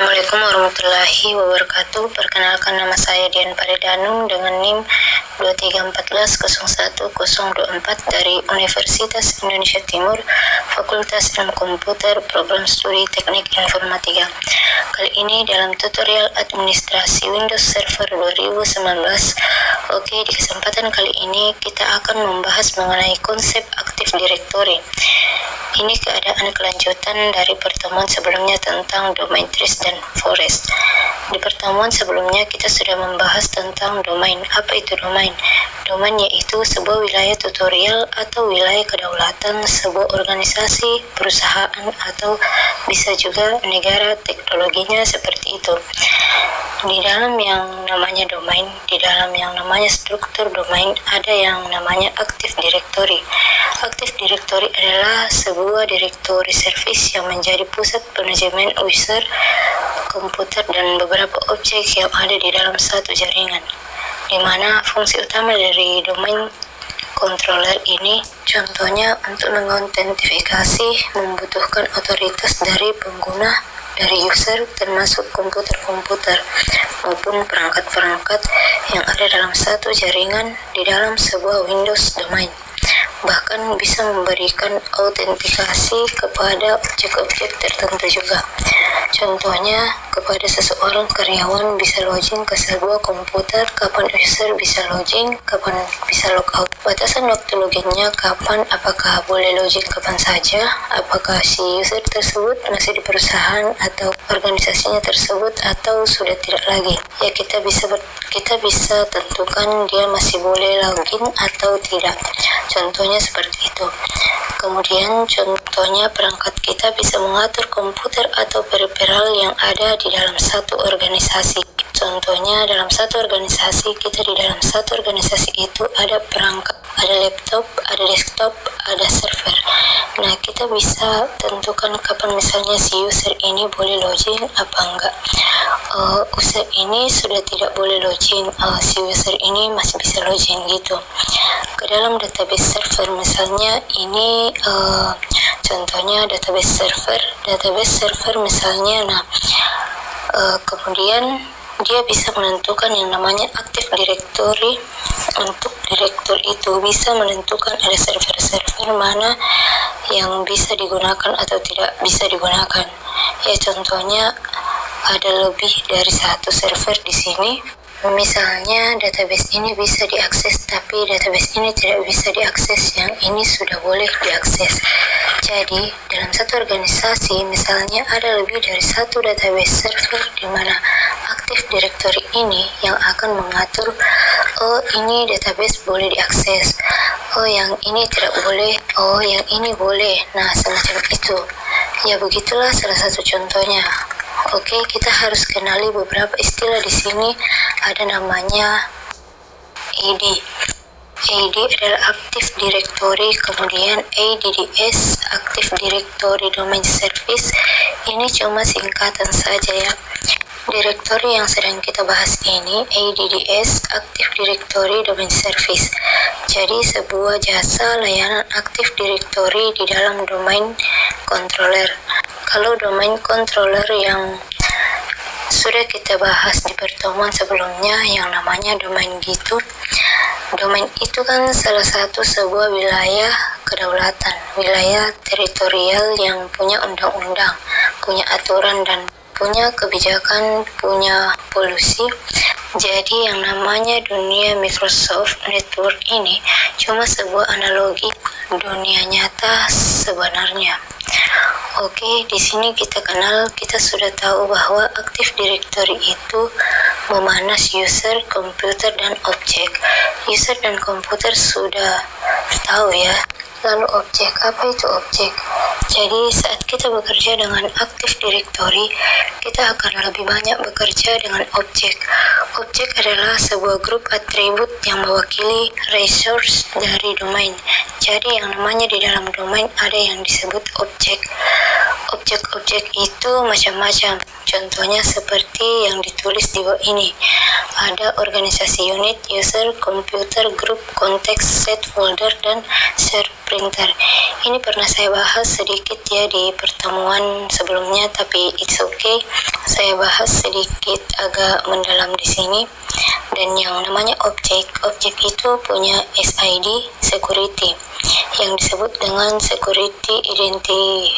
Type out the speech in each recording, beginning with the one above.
Assalamualaikum warahmatullahi wabarakatuh. Perkenalkan, nama saya Dian Paridanung dengan NIM 23140104 dari Universitas Indonesia Timur, Fakultas Ilmu Komputer, Program Studi Teknik Informatika. Kali ini dalam tutorial administrasi Windows Server 2019. Oke, di kesempatan kali ini kita akan membahas mengenai konsep Active Directory. Ini keadaan kelanjutan dari pertemuan sebelumnya tentang domain trees dan forest. Di pertemuan sebelumnya kita sudah membahas tentang domain. Apa itu domain? Domain yaitu sebuah wilayah tutorial atau wilayah kedaulatan sebuah organisasi, perusahaan, atau bisa juga negara, teknologinya seperti itu. Di dalam yang namanya domain, di dalam yang namanya struktur domain, ada yang namanya Active Directory. Active Directory adalah sebuah directory service yang menjadi pusat manajemen user, komputer, dan beberapa objek yang ada di dalam satu jaringan, di mana fungsi utama dari domain controller ini, contohnya untuk mengautentikasi, membutuhkan otoritas dari pengguna, dari user, termasuk komputer-komputer maupun perangkat-perangkat yang ada dalam satu jaringan di dalam sebuah Windows domain. Bahkan bisa memberikan autentikasi kepada objek-objek tertentu juga. Contohnya, kepada seseorang karyawan bisa login ke sebuah komputer, kapan user bisa login, kapan bisa logout. Batasan waktu loginnya kapan, apakah boleh login kapan saja, apakah si user tersebut masih di perusahaan atau organisasinya tersebut atau sudah tidak lagi. Ya, kita bisa tentukan dia masih boleh login atau tidak. Contohnya seperti itu. Kemudian contohnya perangkat kita bisa mengatur komputer atau peripheral yang ada di dalam satu organisasi. Contohnya dalam satu organisasi, kita di dalam satu organisasi itu ada perangkat, ada laptop, ada desktop, ada server. Nah, kita bisa tentukan kapan misalnya si user ini boleh login apa enggak. User ini sudah tidak boleh login, si user ini masih bisa login gitu. Ke dalam database server misalnya ini contohnya database server misalnya. Kemudian dia bisa menentukan yang namanya Active Directory. Untuk direktur itu bisa menentukan ada server-server mana yang bisa digunakan atau tidak bisa digunakan. Ya, contohnya ada lebih dari satu server di sini. Misalnya database ini bisa diakses tapi database ini tidak bisa diakses, yang ini sudah boleh diakses. Jadi dalam satu organisasi misalnya ada lebih dari satu database server di mana Active Directory ini yang akan mengatur, oh ini database boleh diakses, oh yang ini tidak boleh, oh yang ini boleh. Nah, semacam itu. Ya, begitulah salah satu contohnya. Oke, kita harus kenali beberapa istilah di sini. Ada namanya AD. AD adalah Active Directory, kemudian ADDS, Active Directory Domain Service. Ini cuma singkatan saja ya. Directory yang sedang kita bahas ini ADDS, Active Directory Domain Service. Jadi sebuah jasa layanan Active Directory di dalam domain controller. Kalau domain controller yang sudah kita bahas di pertemuan sebelumnya yang namanya domain gitu. Domain itu kan salah satu sebuah wilayah kedaulatan, wilayah teritorial yang punya undang-undang, punya aturan dan punya kebijakan, punya polusi. Jadi yang namanya dunia Microsoft Network ini cuma sebuah analogi dunia nyata sebenarnya. Oke, di sini kita sudah tahu bahwa Active Directory itu memanas user, komputer, dan objek. User dan komputer sudah tahu ya. Lalu objek, apa itu objek? Jadi saat kita bekerja dengan Active Directory, kita akan lebih banyak bekerja dengan objek. Objek adalah sebuah grup atribut yang mewakili resource dari domain. Jadi yang namanya di dalam domain ada yang disebut objek. Objek-objek itu macam-macam. Contohnya seperti yang ditulis di bawah ini. Ada organisasi unit, user, computer, group, konteks, set, folder, dan share printer. Ini pernah saya bahas sedikit ya di pertemuan sebelumnya, tapi it's okay. Saya bahas sedikit agak mendalam di sini. Dan yang namanya objek itu punya SID, security, yang disebut dengan security identity.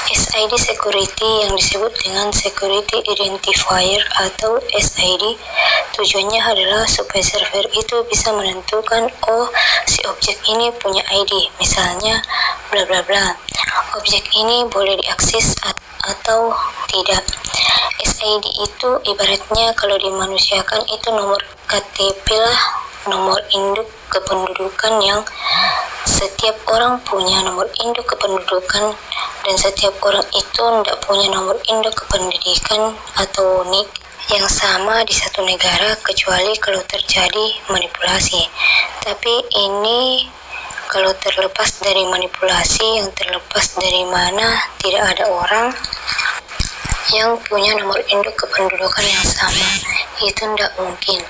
SID security yang disebut dengan security identifier atau SID tujuannya adalah supaya server itu bisa menentukan si objek ini punya ID, misalnya bla bla bla. Objek ini boleh diakses atau tidak. SID itu ibaratnya kalau dimanusiakan itu nomor KTP lah, nomor induk kependudukan yang setiap orang punya nomor induk kependudukan, dan setiap orang itu tidak punya nomor induk kependidikan atau NIK yang sama di satu negara kecuali kalau terjadi manipulasi. Tapi ini kalau terlepas dari manipulasi, yang terlepas dari mana tidak ada orang yang punya nomor induk kependudukan yang sama, itu tidak mungkin.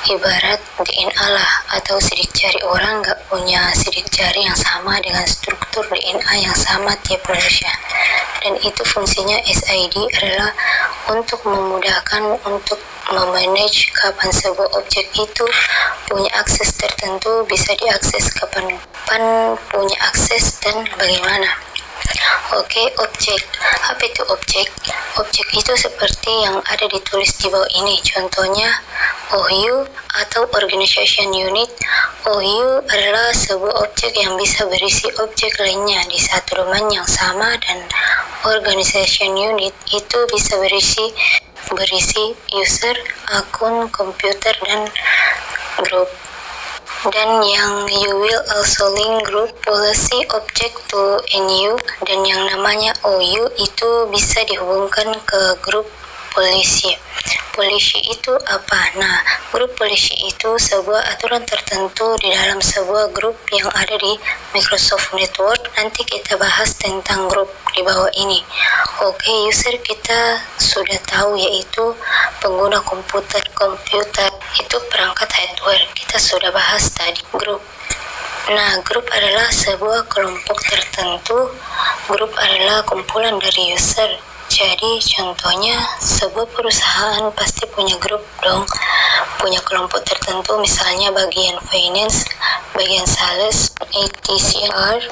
Ibarat DNA lah, atau sidik jari orang nggak punya sidik jari yang sama dengan struktur DNA yang sama tiap manusia. Dan itu fungsinya SID adalah untuk memudahkan untuk memanage kapan sebuah objek itu punya akses tertentu, bisa diakses kapan punya akses dan bagaimana. Oke, objek. Apa itu objek? Objek itu seperti yang ada ditulis di bawah ini. Contohnya OU atau Organization Unit. OU adalah sebuah objek yang bisa berisi objek lainnya di satu domain yang sama, dan Organization Unit itu bisa berisi user, akun, komputer, dan grup. Dan yang you will also link group policy object to NU, dan yang namanya OU itu bisa dihubungkan ke grup polisi. Polisi itu apa? Nah, grup polisi itu sebuah aturan tertentu di dalam sebuah grup yang ada di Microsoft Network. Nanti kita bahas tentang grup di bawah ini. Oke, user kita sudah tahu, yaitu pengguna komputer itu perangkat hardware. Kita sudah bahas tadi. Grup. Nah, grup adalah sebuah kelompok tertentu. Grup adalah kumpulan dari user. Jadi contohnya sebuah perusahaan pasti punya grup dong, punya kelompok tertentu, misalnya bagian finance, bagian sales, ATCR,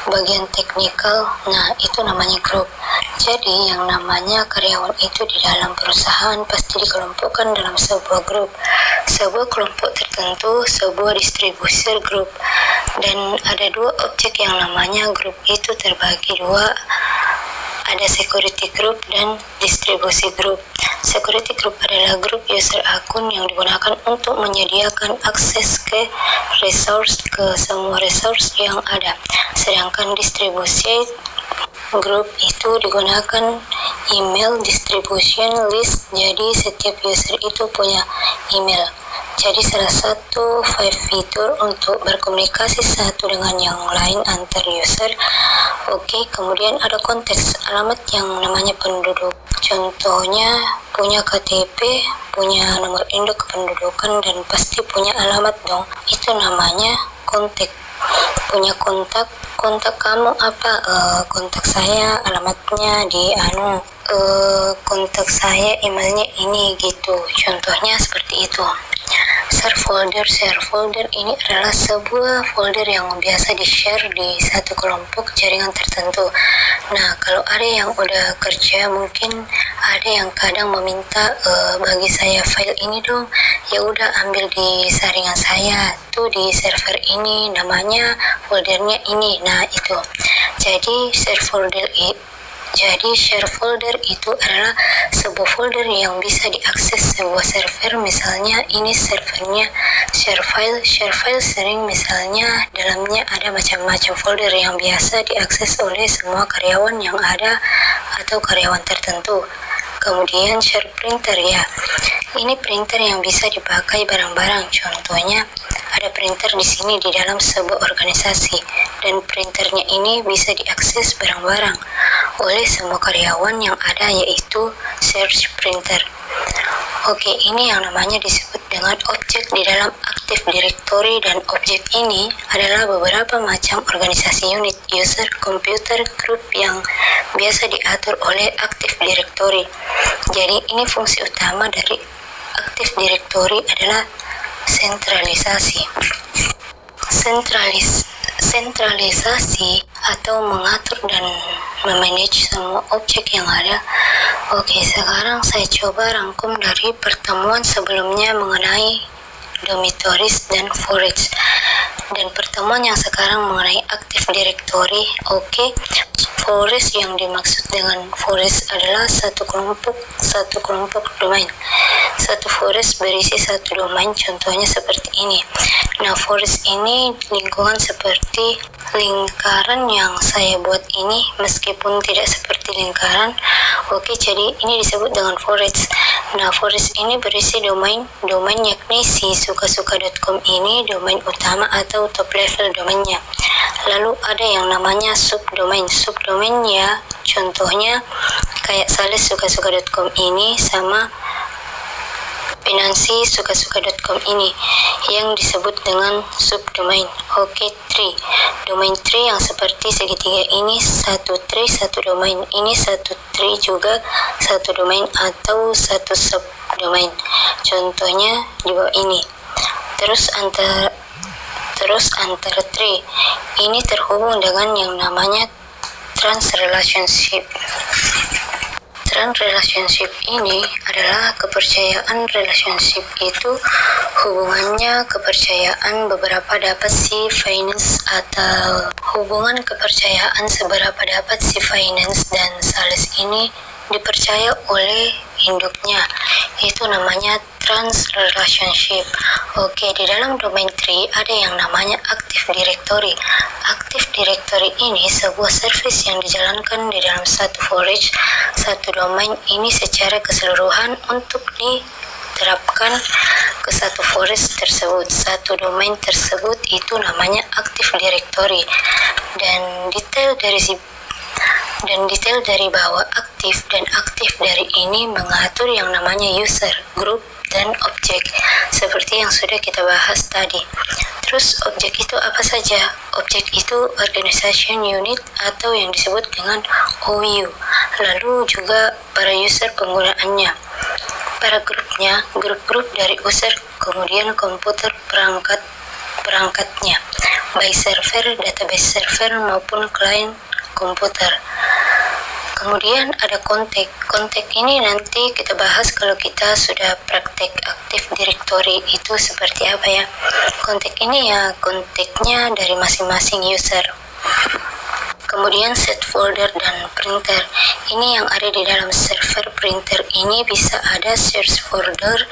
bagian technical. Nah, itu namanya grup. Jadi yang namanya karyawan itu di dalam perusahaan pasti dikelompokkan dalam sebuah grup. Sebuah kelompok tertentu, sebuah distribusi grup. Dan ada dua objek yang namanya grup itu terbagi dua. Ada security group dan distribusi group. Security group adalah grup user akun yang digunakan untuk menyediakan akses ke semua resource yang ada. Sedangkan distribusi group itu digunakan email distribution list, jadi setiap user itu punya email. Jadi salah satu fitur untuk berkomunikasi satu dengan yang lain antar user. Oke, kemudian ada konteks, alamat yang namanya penduduk. Contohnya punya KTP, punya nomor induk kependudukan, dan pasti punya alamat dong. Itu namanya kontak. Punya kontak kamu apa? Kontak saya alamatnya di kontak saya emailnya ini gitu. Contohnya seperti itu. Share folder ini adalah sebuah folder yang biasa di-share di satu kelompok jaringan tertentu. Nah, kalau ada yang udah kerja, mungkin ada yang kadang meminta bagi saya file ini dong. Ya udah, ambil di saringan saya tuh di server ini, namanya foldernya ini. Nah, itu. Jadi share folder itu adalah sebuah folder yang bisa diakses sebuah server. Misalnya ini servernya share file sering misalnya dalamnya ada macam-macam folder yang biasa diakses oleh semua karyawan yang ada atau karyawan tertentu. Kemudian share printer ya. Ini printer yang bisa dipakai barang-barang. Contohnya ada printer di sini di dalam sebuah organisasi, dan printernya ini bisa diakses barang-barang. oleh semua karyawan yang ada, yaitu search printer. Oke, ini yang namanya disebut dengan objek di dalam Active Directory, dan objek ini adalah beberapa macam organisasi unit, user, komputer, group yang biasa diatur oleh Active Directory. Jadi ini fungsi utama dari Active Directory adalah sentralisasi. Sentralisasi atau mengatur dan memanage semua objek yang ada. Oke, sekarang saya coba rangkum dari pertemuan sebelumnya mengenai dormitories dan forage, dan pertemuan yang sekarang mengenai Active Directory. Oke, forest yang dimaksud dengan forest adalah satu kelompok domain. Satu forest berisi satu domain, contohnya seperti ini. Nah, forest ini lingkungan seperti lingkaran yang saya buat ini, meskipun tidak seperti lingkaran. Oke, jadi ini disebut dengan forest. Nah, forest ini berisi domain yakni si sukasuka.com ini domain utama atau top level domainnya. Lalu ada yang namanya subdomain. Subdomain ya contohnya kayak sales sukasuka.com ini sama Pinansi sukasuka.com ini yang disebut dengan subdomain. Oke, tree. Domain tree yang seperti segitiga ini satu tree satu domain. Ini satu tree juga satu domain atau satu subdomain. Contohnya di bawah ini. Terus antara tree ini terhubung dengan yang namanya trans relationship. Trans relationship ini adalah kepercayaan. Relationship itu hubungannya kepercayaan beberapa dapat si finance, atau hubungan kepercayaan seberapa dapat si finance dan sales ini dipercaya oleh induknya. Itu namanya trans relationship. Oke, di dalam domain tree ada yang namanya Active Directory. Active Directory ini sebuah service yang dijalankan di dalam satu forage, satu domain ini secara keseluruhan untuk diterapkan ke satu forest tersebut. Satu domain tersebut itu namanya Active Directory. Dan detail dari bawah aktif dan aktif dari ini mengatur yang namanya user, group, dan objek seperti yang sudah kita bahas tadi. Terus objek itu apa saja? Objek itu organization unit atau yang disebut dengan OU. Lalu juga para user penggunaannya, para grupnya, grup-grup dari user, kemudian komputer perangkatnya, by server, database server maupun client komputer. Kemudian ada kontak. Kontak ini nanti kita bahas kalau kita sudah praktek Active Directory itu seperti apa ya. Kontak ini ya kontaknya dari masing-masing user. Kemudian set folder dan printer. Ini yang ada di dalam server printer ini bisa ada search folder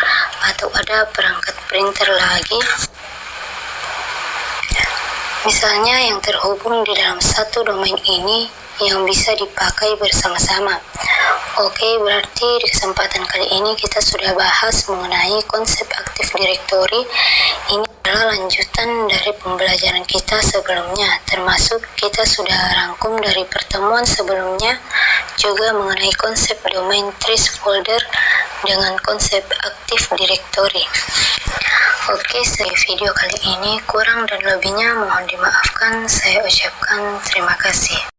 atau ada perangkat printer lagi. Misalnya yang terhubung di dalam satu domain ini yang bisa dipakai bersama-sama. Oke, berarti di kesempatan kali ini kita sudah bahas mengenai konsep Active Directory. Ini adalah lanjutan dari pembelajaran kita sebelumnya, termasuk kita sudah rangkum dari pertemuan sebelumnya juga mengenai konsep domain trace folder dengan konsep Active Directory. Oke, video kali ini kurang dan lebihnya mohon dimaafkan. Saya ucapkan terima kasih.